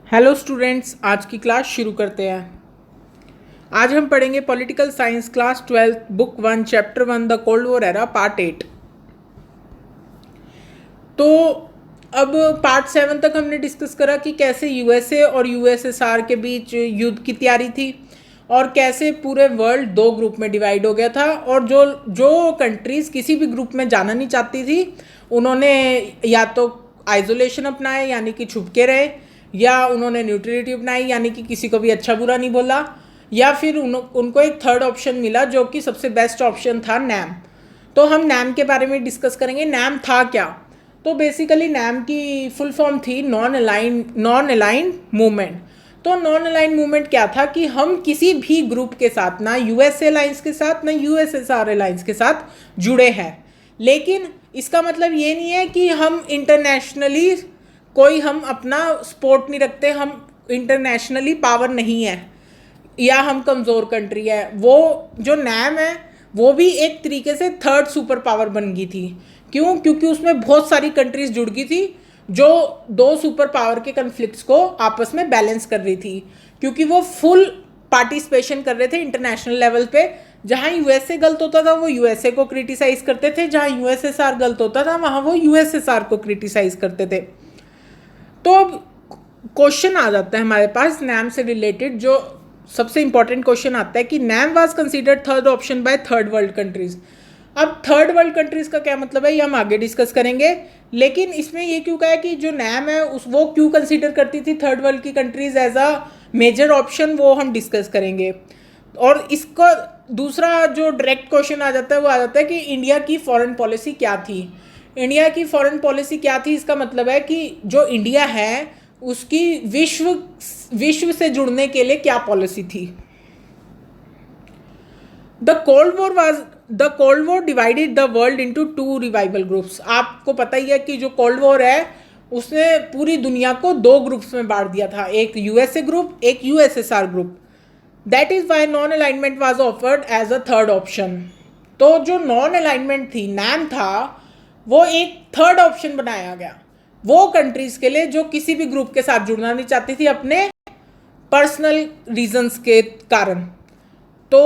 Hello students, आज की class शुरू करते हैं। आज हम पढ़ेंगे political science class 12 book 1 chapter 1 the cold war era part 8। तो अब पार्ट 7 तक हमने डिस्कस करा कि कैसे यूएसए और यूएसएसआर के बीच युद्ध की तैयारी थी और कैसे पूरे वर्ल्ड दो ग्रुप में डिवाइड हो गया था और जो जो कंट्रीज़ किसी भी ग्रुप में जाना नहीं चाहती थी उन्होंने या तो आइसोलेशन अपनाए यानी कि छुप के रहे, या उन्होंने न्यूट्रलिटी अपनाई यानी कि किसी को भी अच्छा बुरा नहीं बोला, या फिर उनको एक थर्ड ऑप्शन मिला जो कि सबसे बेस्ट ऑप्शन था नैम। तो हम नैम के बारे में डिस्कस करेंगे। नैम था क्या? तो बेसिकली नैम की फुल फॉर्म थी नॉन अलाइंड मूवमेंट। तो नॉन अलाइंड मूवमेंट क्या था कि हम किसी भी ग्रुप के साथ, ना यूएसए अलायंस के साथ ना यूएसएसआर अलायंस के साथ जुड़े हैं, लेकिन इसका मतलब ये नहीं है कि हम इंटरनेशनली कोई हम अपना सपोर्ट नहीं रखते, हम इंटरनेशनली पावर नहीं है या हम कमज़ोर कंट्री है। वो जो नैम है वो भी एक तरीके से थर्ड सुपर पावर बन गई थी। क्यों? क्योंकि उसमें बहुत सारी कंट्रीज जुड़ गई थी जो दो सुपर पावर के कन्फ्लिक्ट्स को आपस में बैलेंस कर रही थी, क्योंकि वो फुल पार्टिसिपेशन कर रहे थे इंटरनेशनल लेवल पे। जहाँ यूएसए गलत होता था वो यूएसए को क्रिटिसाइज करते थे, जहाँ यूएसएसआर गलत होता था वहाँ वो यूएसएसआर को क्रिटिसाइज करते थे। तो अब क्वेश्चन आ जाता है हमारे पास नैम से रिलेटेड। जो सबसे इंपॉर्टेंट क्वेश्चन आता है कि NAM was considered third option by third world countries. अब थर्ड वर्ल्ड कंट्रीज का क्या मतलब है ये हम आगे डिस्कस करेंगे, लेकिन इसमें ये क्यों कहा है कि जो नैम है उस वो क्यों कंसीडर करती थी थर्ड वर्ल्ड की countries as a major option, वो हम डिस्कस करेंगे। और इसका दूसरा जो डायरेक्ट क्वेश्चन आ जाता है वो आ जाता है कि इंडिया की फॉरेन पॉलिसी क्या थी। इंडिया की फॉरेन पॉलिसी क्या थी, इसका मतलब है कि जो इंडिया है उसकी विश्व से जुड़ने के लिए क्या पॉलिसी थी। The cold war divided the world into two revival groups. आपको पता ही है कि जो कोल्ड वॉर है उसने पूरी दुनिया को दो ग्रुप्स में बांट दिया था, एक यूएसए ग्रुप एक USSR group. That is why non alignment was offered as a third option. तो जो नॉन अलाइनमेंट थी, नैम था, वो एक थर्ड ऑप्शन बनाया गया वो कंट्रीज के लिए जो किसी भी ग्रुप के साथ जुड़ना नहीं चाहती थी अपने पर्सनल रीजंस के कारण। तो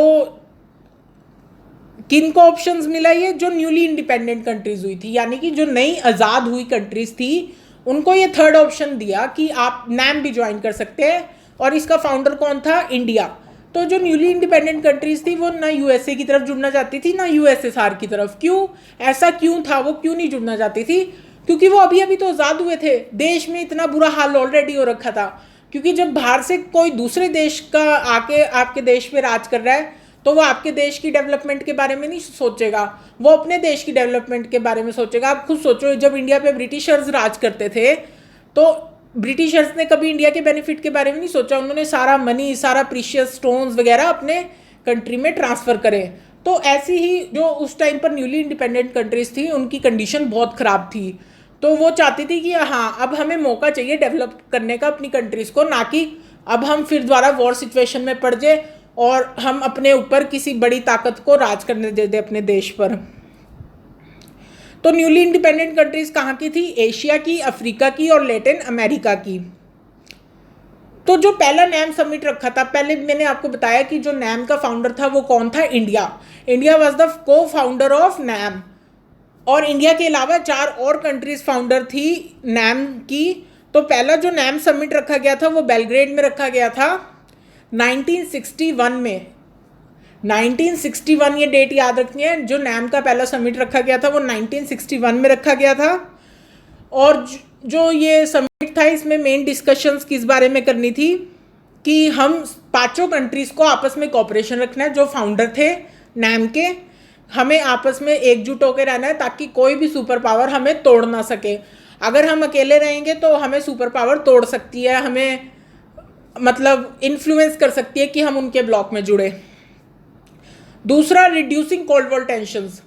किन को ऑप्शंस मिला? ये जो न्यूली इंडिपेंडेंट कंट्रीज हुई थी, यानी कि जो नई आज़ाद हुई कंट्रीज थी, उनको ये थर्ड ऑप्शन दिया कि आप नैम भी ज्वाइन कर सकते हैं। और इसका फाउंडर कौन था? इंडिया। तो जो न्यूली इंडिपेंडेंट कंट्रीज थी वो ना यूएसए की तरफ जुड़ना चाहती थी ना यूएसएसआर की तरफ। क्यों? ऐसा क्यों था? वो क्यों नहीं जुड़ना चाहती थी? क्योंकि वो अभी अभी तो आज़ाद हुए थे, देश में इतना बुरा हाल ऑलरेडी हो रखा था। क्योंकि जब बाहर से कोई दूसरे देश का आके आपके देश पे राज कर रहा है तो वो आपके देश की डेवलपमेंट के बारे में नहीं सोचेगा, वो अपने देश की डेवलपमेंट के बारे में सोचेगा। आप खुद सोचो, जब इंडिया पे ब्रिटिशर्स राज करते थे तो ब्रिटिशर्स ने कभी इंडिया के बेनिफिट के बारे में नहीं सोचा। उन्होंने सारा मनी, सारा प्रीशियस स्टोन्स वगैरह अपने कंट्री में ट्रांसफ़र करे। तो ऐसी ही जो उस टाइम पर न्यूली इंडिपेंडेंट कंट्रीज थी उनकी कंडीशन बहुत ख़राब थी। तो वो चाहती थी कि हाँ, अब हमें मौका चाहिए डेवलप करने का अपनी कंट्रीज़ को, ना कि अब हम फिर दोबारा वॉर सिचुएशन में पड़ जाए और हम अपने ऊपर किसी बड़ी ताकत को राज करने दे दे अपने देश पर। तो न्यूली इंडिपेंडेंट कंट्रीज कहाँ की थी? एशिया की, अफ्रीका की और लैटिन अमेरिका की। तो जो पहला नैम समिट रखा था, पहले मैंने आपको बताया कि जो नैम का फाउंडर था वो कौन था? इंडिया। इंडिया वाज द को फाउंडर ऑफ नैम। और इंडिया के अलावा 4 और कंट्रीज फाउंडर थी नैम की। तो पहला जो नैम समिट रखा गया था वो बेलग्रेड में रखा गया था 1961 में। 1961 ये डेट याद रखनी है। जो नैम का पहला समिट रखा गया था वो 1961 में रखा गया था। और जो ये समिट था इसमें मेन डिस्कशंस किस बारे में करनी थी कि हम पांचों कंट्रीज को आपस में कोऑपरेशन रखना है। जो फाउंडर थे नैम के, हमें आपस में एकजुट होकर रहना है ताकि कोई भी सुपर पावर हमें तोड़ ना सके। अगर हम अकेले रहेंगे तो हमें सुपर पावर तोड़ सकती है, हमें मतलब इन्फ्लुएंस कर सकती है कि हम उनके ब्लॉक में जुड़े। दूसरा, रिड्यूसिंग कोल्ड वॉर टेंशंस।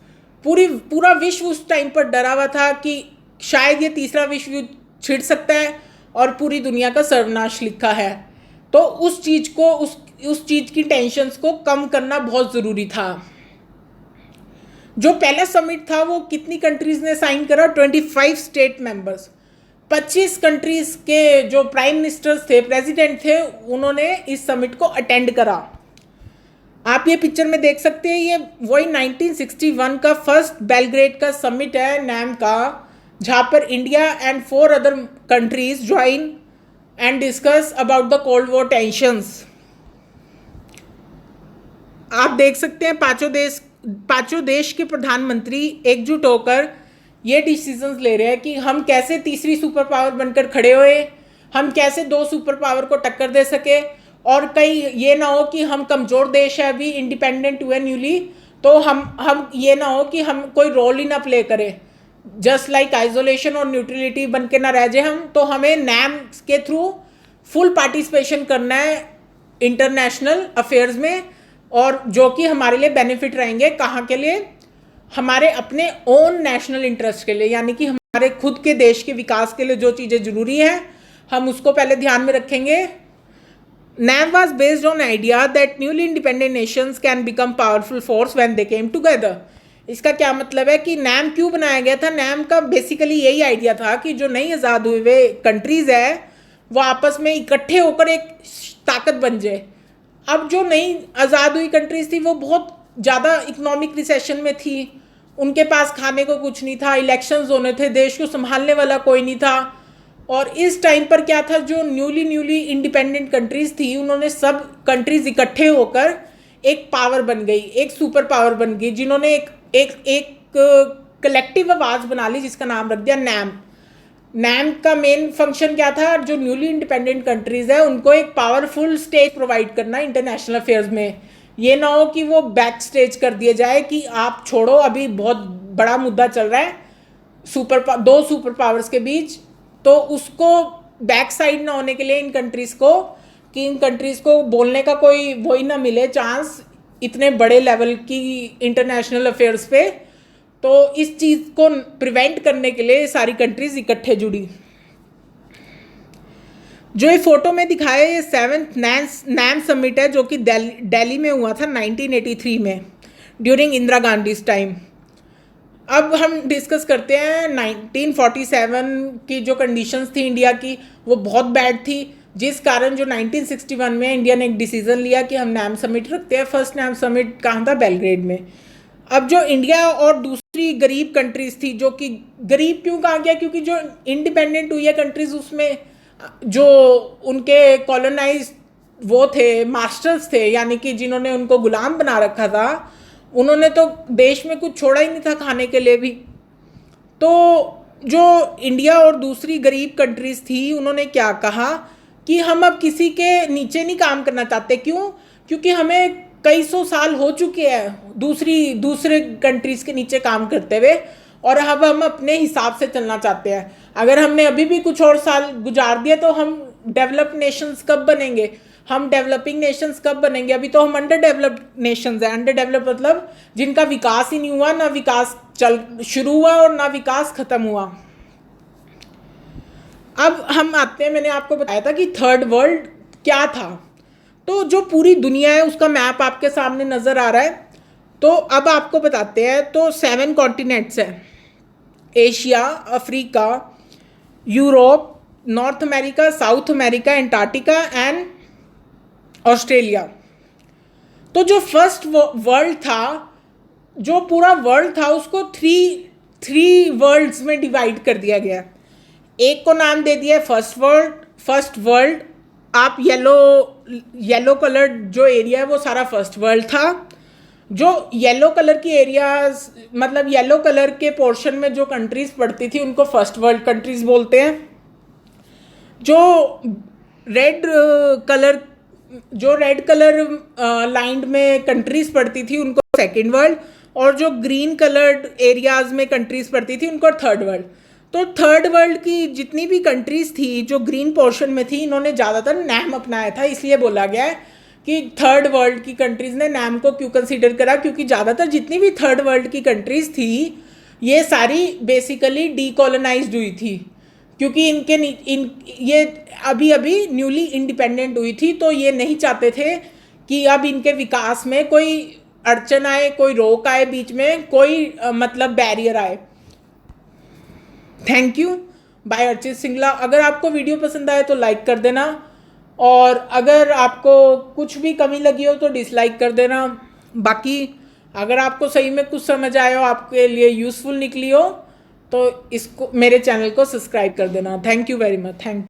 पूरा विश्व उस टाइम पर डरा हुआ था कि शायद ये तीसरा विश्व युद्ध छिड़ सकता है और पूरी दुनिया का सर्वनाश लिखा है। तो उस चीज़ की टेंशंस को कम करना बहुत ज़रूरी था। जो पहला समिट था वो कितनी कंट्रीज ने साइन करा? 25 स्टेट मेंबर्स। 25 कंट्रीज के जो प्राइम मिनिस्टर्स थे, प्रेसिडेंट थे, उन्होंने इस समिट को अटेंड करा। आप ये पिक्चर में देख सकते हैं, ये वही 1961 का फर्स्ट बेलग्रेड का समिट है नैम का, जहाँ पर India and 4 other countries join and discuss about the cold war tensions. आप देख सकते हैं पांचों देश के प्रधानमंत्री एकजुट होकर ये डिसीजंस ले रहे हैं कि हम कैसे तीसरी सुपर पावर बनकर खड़े होए, हम कैसे 2 सुपर पावर को टक्कर दे सके, और कहीं ये ना हो कि हम कमज़ोर देश है अभी इंडिपेंडेंट हुए न्यूली, तो हम ये ना हो कि हम कोई रोल ही ना प्ले करें, जस्ट लाइक आइसोलेशन और न्यूट्रलिटी बन के ना रह जाए हम। तो हमें नैम के थ्रू फुल पार्टिसिपेशन करना है इंटरनेशनल अफेयर्स में, और जो कि हमारे लिए बेनिफिट रहेंगे। कहाँ के लिए? हमारे अपने ओन नेशनल इंटरेस्ट के लिए, यानी कि हमारे खुद के देश के विकास के लिए जो चीज़ें ज़रूरी हैं हम उसको पहले ध्यान में रखेंगे। NAM was based on idea that newly independent nations can become powerful force when they came together। इसका क्या मतलब है कि NAM क्यों बनाया गया था? NAM का बेसिकली यही आइडिया था कि जो नई आज़ाद हुए हुए कंट्रीज़ है वो आपस में इकट्ठे होकर एक ताकत बन जाए। अब जो नई आज़ाद हुई कंट्रीज़ थी वो बहुत ज़्यादा इकोनॉमिक रिसेशन में थी, उनके पास खाने को कुछ नहीं था, इलेक्शंस होने थे, देश को संभालने वाला कोई नहीं था। और इस टाइम पर क्या था, जो न्यूली इंडिपेंडेंट कंट्रीज़ थी उन्होंने सब कंट्रीज़ इकट्ठे होकर एक पावर बन गई, एक सुपर पावर बन गई, जिन्होंने एक कलेक्टिव आवाज़ बना ली जिसका नाम रख दिया नैम। नैम का मेन फंक्शन क्या था? जो न्यूली इंडिपेंडेंट कंट्रीज़ है उनको एक पावरफुल स्टेज प्रोवाइड करना इंटरनेशनल अफेयर्स में। ये ना हो कि वो बैक स्टेज कर दिया जाए कि आप छोड़ो, अभी बहुत बड़ा मुद्दा चल रहा है दो सुपर पावर्स के बीच, तो उसको बैक साइड ना होने के लिए इन कंट्रीज़ को बोलने का कोई वही ना मिले चांस इतने बड़े लेवल की इंटरनेशनल अफेयर्स पे। तो इस चीज़ को प्रिवेंट करने के लिए सारी कंट्रीज़ इकट्ठे जुड़ी। जो ये फोटो में दिखाया ये 7th नैम समिट है, जो कि दिल्ली में हुआ था 1983 में ड्यूरिंग इंदिरा गांधी टाइम। अब हम डिस्कस करते हैं 1947 की जो कंडीशंस थी इंडिया की, वो बहुत बैड थी, जिस कारण जो 1961 में इंडिया ने एक डिसीज़न लिया कि हम नैम समिट रखते हैं। फर्स्ट नैम समिट कहाँ था? बेलग्रेड में। अब जो इंडिया और दूसरी गरीब कंट्रीज़ थी, जो कि गरीब क्यों कहा गया? क्योंकि जो इंडिपेंडेंट हुई है कंट्रीज़ उसमें जो उनके कॉलोनाइज वो थे, मास्टर्स थे, यानी कि जिन्होंने उनको गुलाम बना रखा था, उन्होंने तो देश में कुछ छोड़ा ही नहीं था खाने के लिए भी। तो जो इंडिया और दूसरी गरीब कंट्रीज़ थी उन्होंने क्या कहा कि हम अब किसी के नीचे नहीं काम करना चाहते। क्यों? क्योंकि हमें कई सौ साल हो चुके हैं दूसरे कंट्रीज़ के नीचे काम करते हुए, और अब हम अपने हिसाब से चलना चाहते हैं। अगर हमने अभी भी कुछ और साल गुजार दिए तो हम डेवलप नेशंस कब बनेंगे? हम डेवलपिंग नेशंस कब बनेंगे? अभी तो हम अंडर डेवलप्ड नेशंस हैं। अंडर डेवलप मतलब जिनका विकास ही नहीं हुआ, ना विकास शुरू हुआ और ना विकास खत्म हुआ। अब हम आते हैं, मैंने आपको बताया था कि थर्ड वर्ल्ड क्या था। तो जो पूरी दुनिया है उसका मैप आपके सामने नज़र आ रहा है। तो अब आपको बताते हैं, तो 7 कॉन्टिनेंट्स हैं, Asia, Africa, Europe, north America, south America, Antarctica and Australia. तो जो फर्स्ट वर्ल्ड था, जो पूरा वर्ल्ड था, उसको थ्री वर्ल्ड्स में डिवाइड कर दिया गया। एक को नाम दे दिया फर्स्ट वर्ल्ड। आप येलो कलर जो एरिया है वो सारा फर्स्ट वर्ल्ड था। जो येलो कलर की एरियाज, मतलब येलो कलर के पोर्शन में जो कंट्रीज़ पड़ती थी उनको फर्स्ट वर्ल्ड कंट्रीज़ बोलते हैं। जो रेड कलर लाइन में कंट्रीज़ पड़ती थी उनको सेकेंड वर्ल्ड, और जो ग्रीन कलर्ड एरियाज़ में कंट्रीज़ पड़ती थी उनको थर्ड वर्ल्ड। तो थर्ड वर्ल्ड की जितनी भी कंट्रीज़ थी जो ग्रीन पोर्शन में थी, इन्होंने ज़्यादातर नैम अपनाया था। इसलिए बोला गया है कि थर्ड वर्ल्ड की कंट्रीज़ ने नैम को क्यों कंसीडर करा, क्योंकि ज़्यादातर जितनी भी थर्ड वर्ल्ड की कंट्रीज़ थी ये सारी बेसिकली डीकोलोनाइज्ड हुई थी, क्योंकि ये अभी न्यूली इंडिपेंडेंट हुई थी। तो ये नहीं चाहते थे कि अब इनके विकास में कोई अड़चन आए, कोई रोक आए, बीच में कोई मतलब बैरियर आए। Thank you. Bye Archit Singla. अगर आपको वीडियो पसंद आए तो लाइक कर देना, और अगर आपको कुछ भी कमी लगी हो तो डिसलाइक कर देना। बाकी अगर आपको सही में कुछ समझ आया हो, आपके लिए यूज़फुल निकली हो, तो इसको मेरे चैनल को सब्सक्राइब कर देना। Thank you very much. Thank